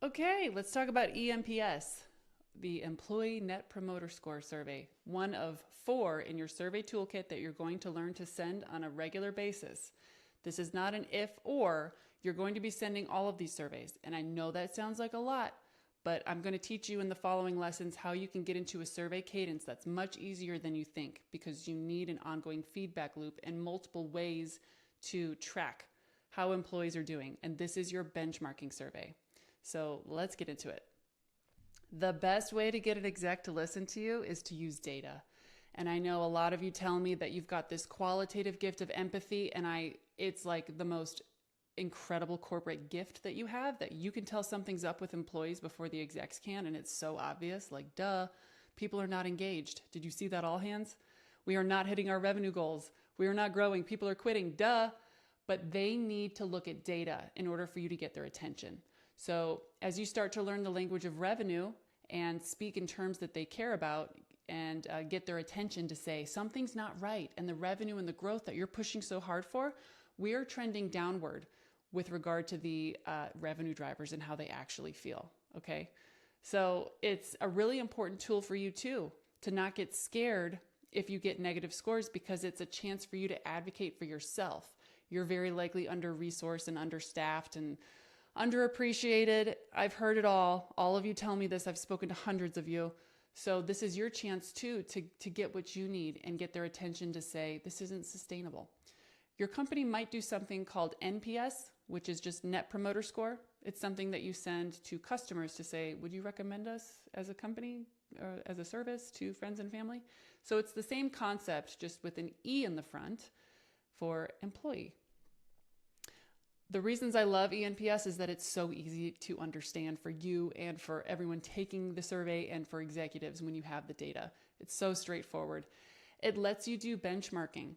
Okay, let's talk about eNPS, the Employee Net Promoter Score survey, one of 4 in your survey toolkit that you're going to learn to send on a regular basis. This is not an if or, you're going to be sending all of these surveys. And I know that sounds like a lot, but I'm going to teach you in the following lessons how you can get into a survey cadence that's much easier than you think, because you need an ongoing feedback loop and multiple ways to track how employees are doing. And this is your benchmarking survey. So let's get into it. The best way to get an exec to listen to you is to use data. And I know a lot of you tell me that you've got this qualitative gift of empathy, and it's like the most incredible corporate gift that you have, that you can tell something's up with employees before the execs can, and it's so obvious, like duh, people are not engaged. Did you see that, all hands? We are not hitting our revenue goals. We are not growing. People are quitting, duh. But they need to look at data in order for you to get their attention. So as you start to learn the language of revenue and speak in terms that they care about, and get their attention to say something's not right, and the revenue and the growth that you're pushing so hard for, we are trending downward with regard to the revenue drivers and how they actually feel. Okay, so it's a really important tool for you too, to not get scared if you get negative scores, because it's a chance for you to advocate for yourself. You're very likely under-resourced and understaffed and underappreciated. I've heard it all. All of you tell me this. I've spoken to hundreds of you. So this is your chance too to get what you need and get their attention to say, this isn't sustainable. Your company might do something called NPS, which is just Net Promoter Score. It's something that you send to customers to say, would you recommend us as a company or as a service to friends and family? So it's the same concept, just with an E in the front for employee. The reasons I love eNPS is that it's so easy to understand for you and for everyone taking the survey, and for executives when you have the data. It's so straightforward. It lets you do benchmarking,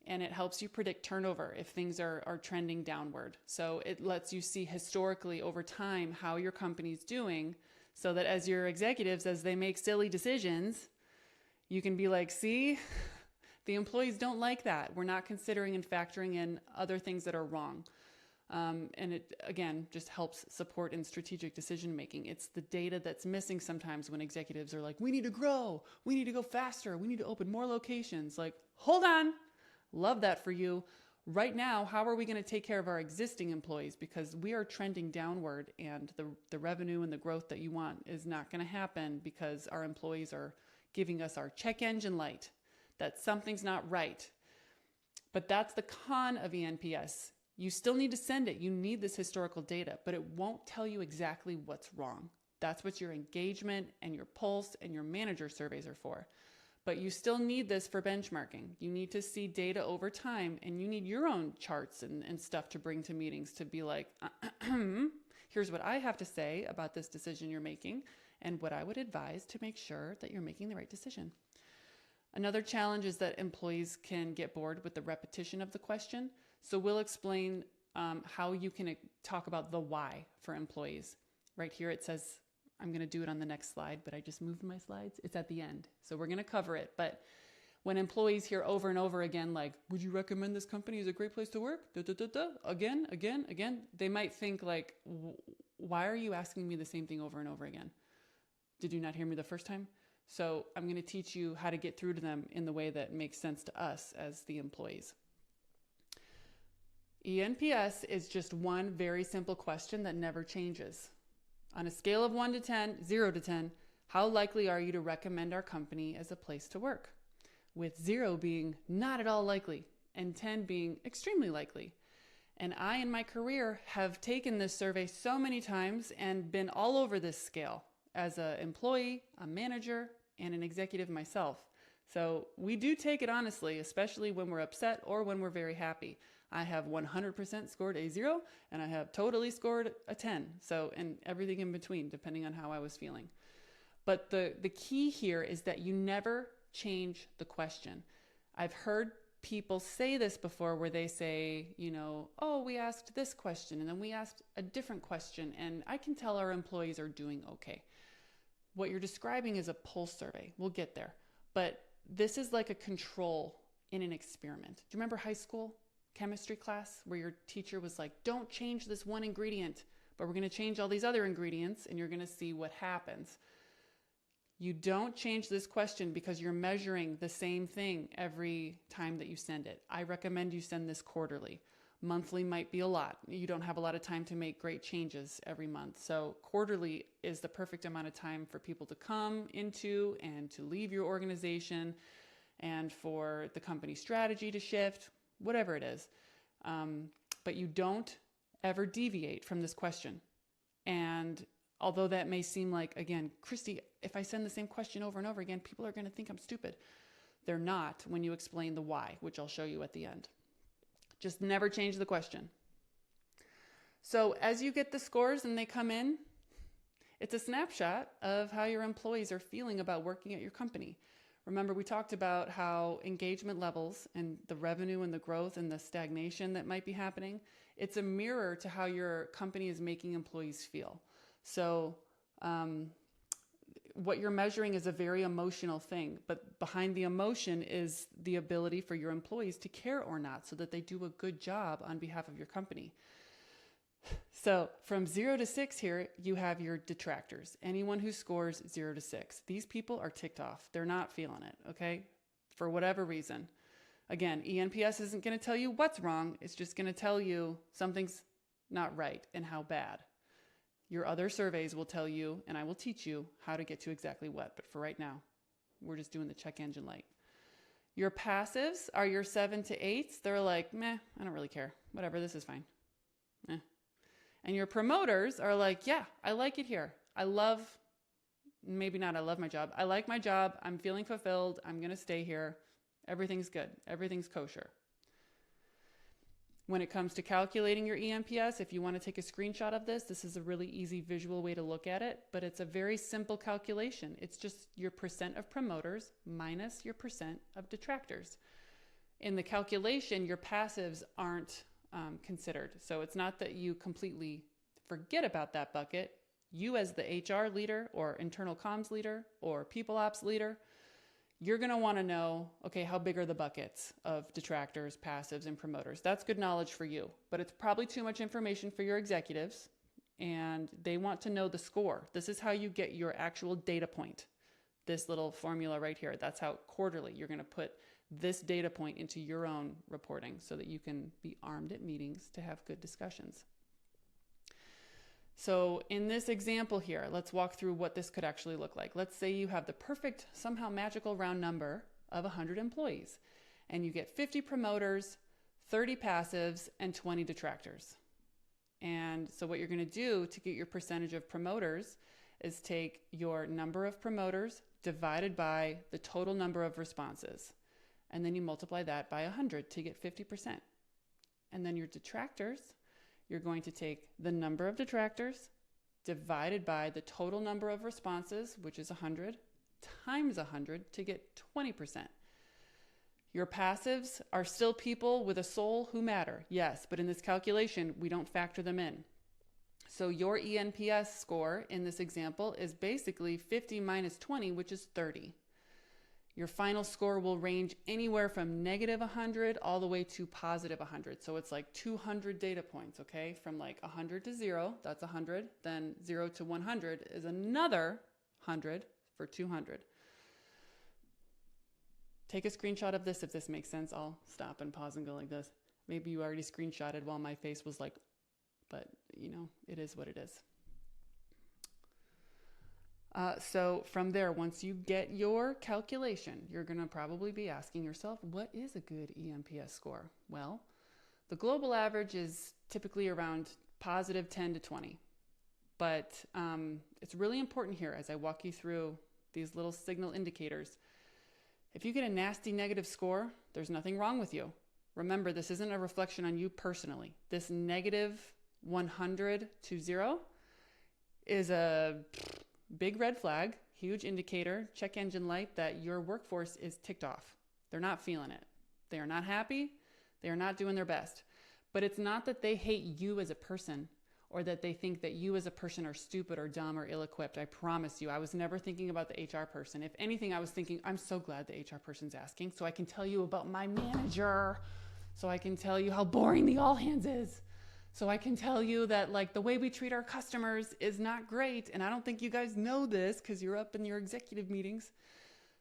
and it helps you predict turnover if things are trending downward. So it lets you see historically over time how your company's doing, so that as your executives, as they make silly decisions, you can be like, see, the employees don't like that. We're not considering and factoring in other things that are wrong. And it, again, just helps support in strategic decision making. It's the data that's missing sometimes when executives are like, we need to grow, we need to go faster, we need to open more locations. Like, hold on, love that for you. Right now, how are we going to take care of our existing employees? Because we are trending downward, and the revenue and the growth that you want is not going to happen because our employees are giving us our check engine light that something's not right. But that's the con of eNPS. You still need to send it. You need this historical data, but it won't tell you exactly what's wrong. That's what your engagement and your pulse and your manager surveys are for. But you still need this for benchmarking. You need to see data over time, and you need your own charts and stuff to bring to meetings to be like, here's what I have to say about this decision you're making and what I would advise to make sure that you're making the right decision. Another challenge is that employees can get bored with the repetition of the question. So we'll explain how you can talk about the why for employees. Right here it says, I'm going to do it on the next slide, but I just moved my slides. It's at the end. So we're going to cover it. But when employees hear over and over again, like, would you recommend this company is a great place to work? Again, they might think like, why are you asking me the same thing over and over again? Did you not hear me the first time? So I'm going to teach you how to get through to them in the way that makes sense to us as the employees. eNPS is just one very simple question that never changes. On a scale of 1 to 10, 0 to 10, how likely are you to recommend our company as a place to work? With 0 being not at all likely and 10 being extremely likely. And I, in my career, have taken this survey so many times and been all over this scale as an employee, a manager, and an executive myself. So we do take it honestly, especially when we're upset or when we're very happy. I have 100% scored a 0, and I have totally scored a 10. So, and everything in between, depending on how I was feeling. But the key here is that you never change the question. I've heard people say this before, where they say, oh, we asked this question and then we asked a different question, and I can tell our employees are doing okay. What you're describing is a pulse survey. We'll get there. But this is like a control in an experiment. Do you remember high school chemistry class where your teacher was like, don't change this one ingredient, but we're going to change all these other ingredients and you're going to see what happens. You don't change this question because you're measuring the same thing every time that you send it. I recommend you send this quarterly. Monthly might be a lot. You don't have a lot of time to make great changes every month. So quarterly is the perfect amount of time for people to come into and to leave your organization and for the company strategy to shift, whatever it is. But you don't ever deviate from this question. And although that may seem like, again, Christy, if I send the same question over and over again, people are going to think I'm stupid. They're not when you explain the why, which I'll show you at the end. Just never change the question. So as you get the scores and they come in, it's a snapshot of how your employees are feeling about working at your company. Remember, we talked about how engagement levels and the revenue and the growth and the stagnation that might be happening, it's a mirror to how your company is making employees feel. So what you're measuring is a very emotional thing, but behind the emotion is the ability for your employees to care or not so that they do a good job on behalf of your company. So from 0 to 6 here, you have your detractors. Anyone who scores 0 to 6. These people are ticked off. They're not feeling it, okay? For whatever reason. Again, eNPS isn't going to tell you what's wrong. It's just going to tell you something's not right and how bad. Your other surveys will tell you, and I will teach you how to get to exactly what. But for right now, we're just doing the check engine light. Your passives are your 7 to 8s. They're like, meh, I don't really care. Whatever, this is fine. Eh. And your promoters are like, yeah, I like it here. I love my job. I like my job. I'm feeling fulfilled. I'm going to stay here. Everything's good. Everything's kosher. When it comes to calculating your eNPS, if you want to take a screenshot of this, this is a really easy visual way to look at it, but it's a very simple calculation. It's just your percent of promoters minus your percent of detractors. In the calculation, your passives aren't considered. So it's not that you completely forget about that bucket. You as the HR leader or internal comms leader or people ops leader, you're going to want to know, okay, how big are the buckets of detractors, passives, and promoters? That's good knowledge for you, but it's probably too much information for your executives, and they want to know the score. This is how you get your actual data point, this little formula right here. That's how quarterly you're going to put this data point into your own reporting so that you can be armed at meetings to have good discussions. So in this example here, let's walk through what this could actually look like. Let's say you have the perfect, somehow magical round number of 100 employees, and you get 50 promoters, 30 passives, and 20 detractors. And so what you're going to do to get your percentage of promoters is take your number of promoters divided by the total number of responses, and then you multiply that by 100 to get 50%. And then your detractors, you're going to take the number of detractors divided by the total number of responses, which is 100, times 100 to get 20%. Your passives are still people with a soul who matter, yes, but in this calculation, we don't factor them in. So your eNPS score in this example is basically 50 minus 20, which is 30. Your final score will range anywhere from negative 100 all the way to positive 100. So it's like 200 data points, okay? From like 100 to 0, that's 100. Then 0 to 100 is another 100 for 200. Take a screenshot of this if this makes sense. I'll stop and pause and go like this. Maybe you already screenshotted while my face was like, but you know, it is what it is. So from there, once you get your calculation, you're going to probably be asking yourself, what is a good eNPS score? Well, the global average is typically around positive 10 to 20. But it's really important here as I walk you through these little signal indicators. If you get a nasty negative score, there's nothing wrong with you. Remember, this isn't a reflection on you personally. This negative 100 to 0 is a big red flag, huge indicator, check engine light that your workforce is ticked off. They're not feeling it. They are not happy. They are not doing their best. But it's not that they hate you as a person or that they think that you as a person are stupid or dumb or ill-equipped. I promise you, I was never thinking about the HR person. If anything, I was thinking, I'm so glad the HR person's asking so I can tell you about my manager, so I can tell you how boring the all hands is. So I can tell you that like the way we treat our customers is not great. And I don't think you guys know this because you're up in your executive meetings.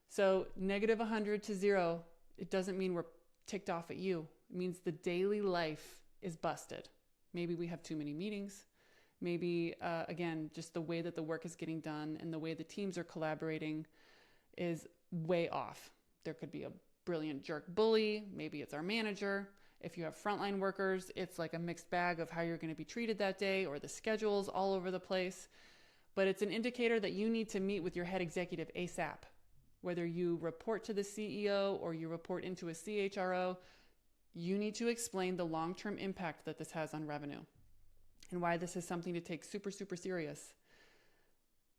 So -100 to 0, it doesn't mean we're ticked off at you. It means the daily life is busted. Maybe we have too many meetings. Maybe, again, just the way that the work is getting done and the way the teams are collaborating is way off. There could be a brilliant jerk bully. Maybe it's our manager. If you have frontline workers, it's like a mixed bag of how you're going to be treated that day, or the schedule's all over the place. But it's an indicator that you need to meet with your head executive ASAP. Whether you report to the CEO or you report into a CHRO, you need to explain the long-term impact that this has on revenue and why this is something to take super, super serious.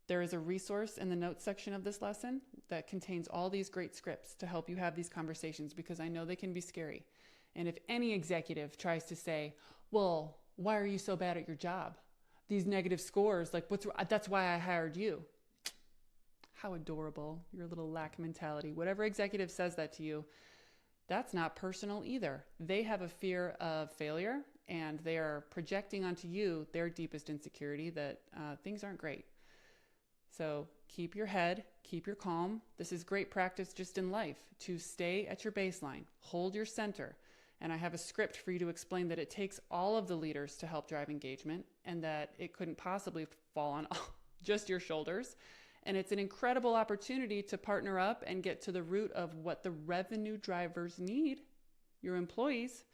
There is a resource in the notes section of this lesson that contains all these great scripts to help you have these conversations, because I know they can be scary. And if any executive tries to say, well, why are you so bad at your job? These negative scores, like that's why I hired you. How adorable, your little lack mentality. Whatever executive says that to you, that's not personal either. They have a fear of failure, and they are projecting onto you their deepest insecurity that things aren't great. So keep your head, keep your calm. This is great practice just in life, to stay at your baseline, hold your center. And I have a script for you to explain that it takes all of the leaders to help drive engagement, and that it couldn't possibly fall on just your shoulders. And it's an incredible opportunity to partner up and get to the root of what the revenue drivers need, your employees,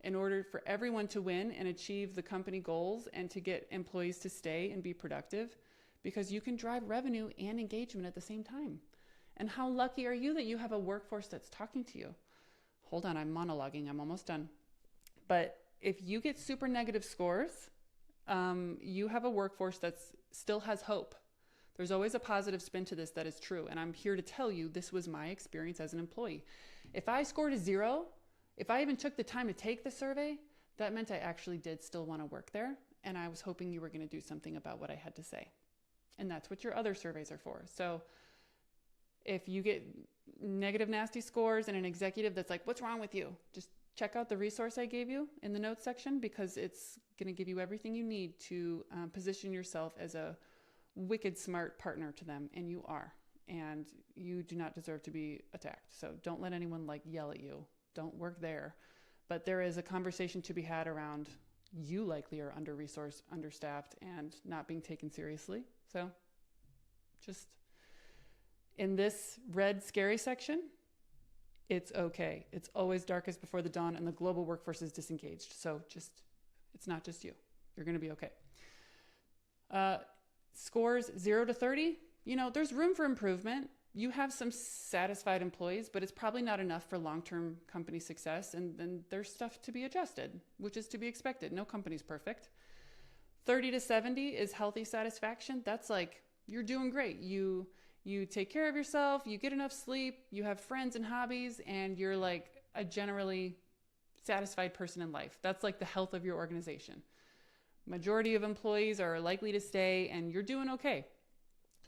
in order for everyone to win and achieve the company goals and to get employees to stay and be productive, because you can drive revenue and engagement at the same time. And how lucky are you that you have a workforce that's talking to you? Hold on, I'm monologuing. I'm almost done. But if you get super negative scores, you have a workforce that still has hope. There's always a positive spin to this that is true. And I'm here to tell you this was my experience as an employee. If I scored a 0, if I even took the time to take the survey, that meant I actually did still want to work there. And I was hoping you were going to do something about what I had to say. And that's what your other surveys are for. So if you get negative, nasty scores and an executive that's like, what's wrong with you? Just check out the resource I gave you in the notes section, because it's going to give you everything you need to position yourself as a wicked smart partner to them. And you are. And you do not deserve to be attacked. So don't let anyone like yell at you. Don't work there. But there is a conversation to be had around you likely are under-resourced, understaffed, and not being taken seriously. So just in this red scary section, it's okay. It's always darkest before the dawn, and the global workforce is disengaged. So it's not just you. You're going to be okay. Scores 0 to 30, there's room for improvement. You have some satisfied employees, but it's probably not enough for long-term company success. And then there's stuff to be adjusted, which is to be expected. No company's perfect. 30 to 70 is healthy satisfaction. That's like, you're doing great. You take care of yourself, you get enough sleep, you have friends and hobbies, and you're like a generally satisfied person in life. That's like the health of your organization. Majority of employees are likely to stay, and you're doing okay.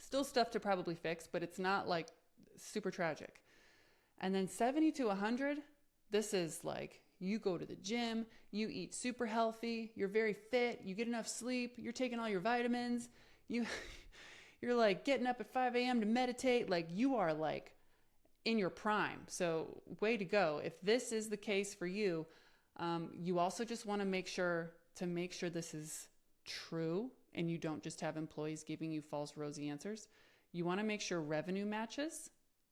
Still stuff to probably fix, but it's not like super tragic. And then 70 to 100, this is like, you go to the gym, you eat super healthy, you're very fit, you get enough sleep, you're taking all your vitamins, you're like getting up at 5 a.m. to meditate, like you are like in your prime. So way to go. If this is the case for you, you also just want to make sure this is true and you don't just have employees giving you false rosy answers. You want to make sure revenue matches,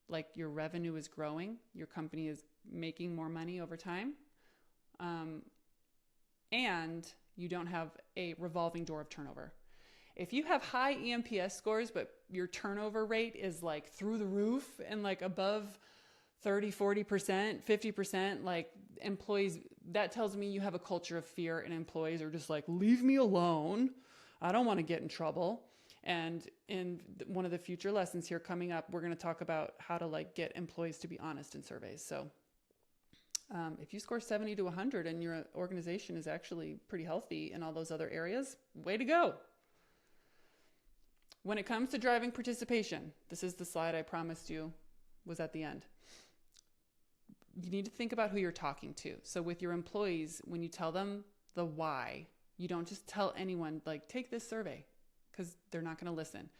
like your revenue is growing, your company is making more money over time, and you don't have a revolving door of turnover. If you have high eNPS scores, but your turnover rate is like through the roof and like above 30, 40%, 50%, like employees, that tells me you have a culture of fear and employees are just like, leave me alone. I don't want to get in trouble. And in one of the future lessons here coming up, we're going to talk about how to like get employees to be honest in surveys. So if you score 70 to 100 and your organization is actually pretty healthy in all those other areas, way to go. When it comes to driving participation, this is the slide I promised you was at the end. You need to think about who you're talking to. So with your employees, when you tell them the why, You don't just tell anyone, like, take this survey, because they're not going to listen.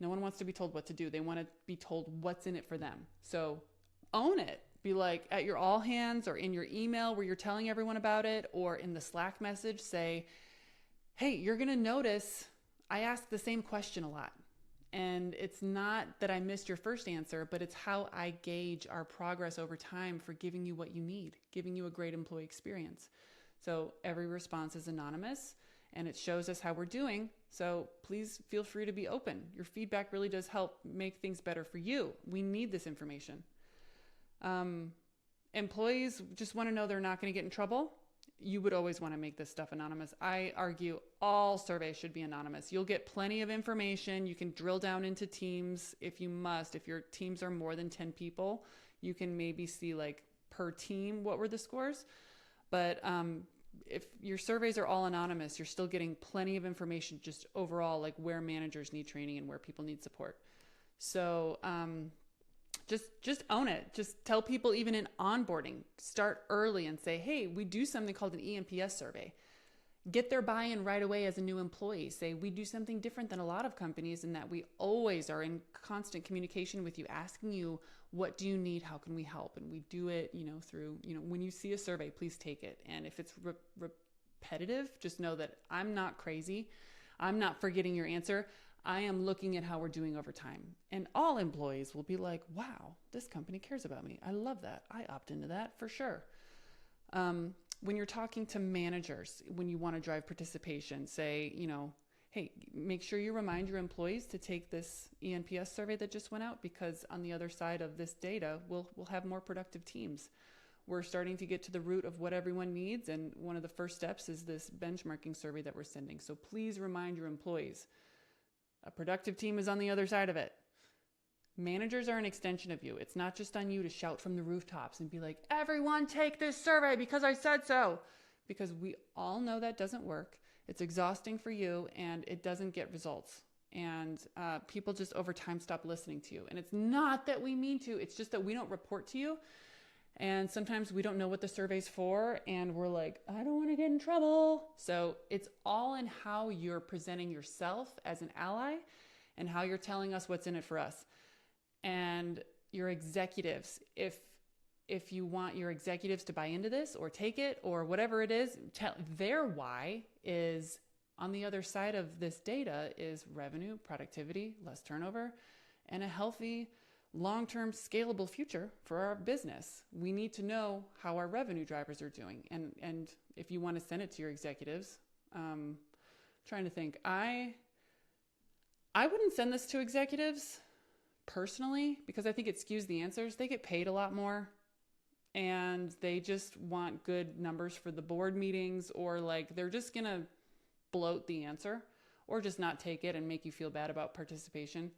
No one wants to be told what to do. They want to be told what's in it for them. So own it. Be like at your all hands or in your email where you're telling everyone about it, or in the Slack message, say, hey, you're going to notice I ask the same question a lot. And it's not that I missed your first answer, but it's how I gauge our progress over time for giving you what you need, giving you a great employee experience. So every response is anonymous and it shows us how we're doing. So please feel free to be open. Your feedback really does help make things better for you. We need this information. Employees just want to know they're not going to get in trouble. You would always want to make this stuff anonymous. I argue all surveys should be anonymous. You'll get plenty of information. You can drill down into teams if you must. If your teams are more than 10 people, you can maybe see like per team what were the scores. But if your surveys are all anonymous, you're still getting plenty of information just overall, like where managers need training and where people need support. So just own it. Just tell people, even in onboarding, start early and say, hey, we do something called an eNPS survey. Get their buy-in right away as a new employee. Say, we do something different than a lot of companies in that we always are in constant communication with you, asking you, what do you need? How can we help? And we do it, through, when you see a survey, please take it. And if it's repetitive, just know that I'm not crazy. I'm not forgetting your answer. I am looking at how we're doing over time. And all employees will be like, wow, this company cares about me. I love that. I opt into that for sure. When you're talking to managers, when you want to drive participation, say, hey, make sure you remind your employees to take this eNPS survey that just went out, because on the other side of this data, we'll have more productive teams. We're starting to get to the root of what everyone needs. And one of the first steps is this benchmarking survey that we're sending. So please remind your employees. A productive team is on the other side of it. Managers are an extension of you. It's not just on you to shout from the rooftops and be like, everyone take this survey because I said so. Because we all know that doesn't work. It's exhausting for you and it doesn't get results. And people just over time stop listening to you. And it's not that we mean to, it's just that we don't report to you. And sometimes we don't know what the survey's for. And we're like, I don't want to get in trouble. So it's all in how you're presenting yourself as an ally and how you're telling us what's in it for us. And your executives, if you want your executives to buy into this or take it or whatever it is, their why is on the other side of this data is revenue, productivity, less turnover, and a healthy, long-term scalable future for our business. We need to know how our revenue drivers are doing. And if you want to send it to your executives, trying to think, I wouldn't send this to executives personally, because I think it skews the answers. They get paid a lot more and they just want good numbers for the board meetings, or like they're just going to bloat the answer or just not take it and make you feel bad about participation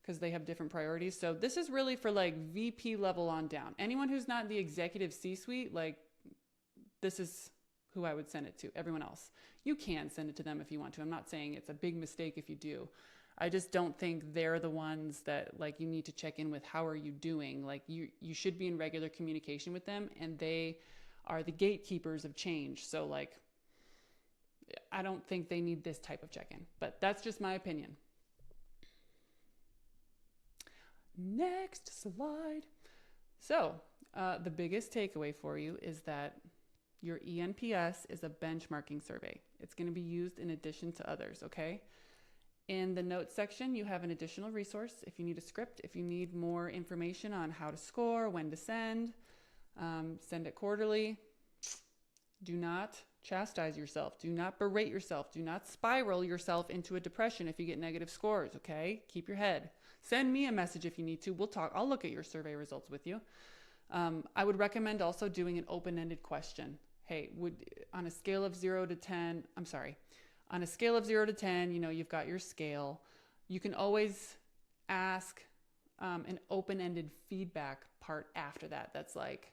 because they have different priorities. So this is really for like VP level on down. Anyone who's not the executive C-suite, like this is who I would send it to. Everyone else, you can send it to them if you want to. I'm not saying it's a big mistake if you do. I just don't think they're the ones that like you need to check in with. How are you doing? Like you should be in regular communication with them, and they are the gatekeepers of change. So like, I don't think they need this type of check-in, but that's just my opinion. Next slide. So the biggest takeaway for you is that your eNPS is a benchmarking survey. It's going to be used in addition to others, okay? In the notes section, you have an additional resource if you need a script, if you need more information on how to score, when to send it quarterly. Do not chastise yourself. Do not berate yourself. Do not spiral yourself into a depression if you get negative scores, okay? Keep your head. Send me a message if you need to. We'll talk. I'll look at your survey results with you. I would recommend also doing an open-ended question. Hey, on a scale of 0 to 10, on a scale of 0 to 10, you've got your scale. You can always ask an open-ended feedback part after that. That's like,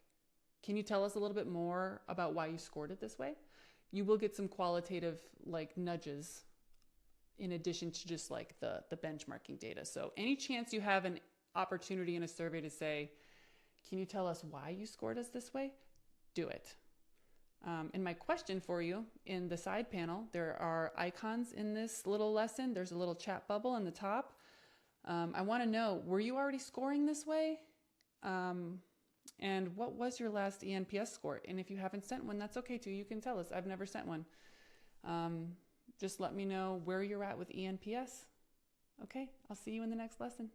can you tell us a little bit more about why you scored it this way? You will get some qualitative like nudges in addition to just like the benchmarking data. So any chance you have an opportunity in a survey to say, can you tell us why you scored us this way? Do it. And my question for you, in the side panel, there are icons in this little lesson. There's a little chat bubble in the top. I want to know, were you already scoring this way? And what was your last eNPS score? And if you haven't sent one, that's okay too. You can tell us. I've never sent one. Just let me know where you're at with eNPS. Okay, I'll see you in the next lesson.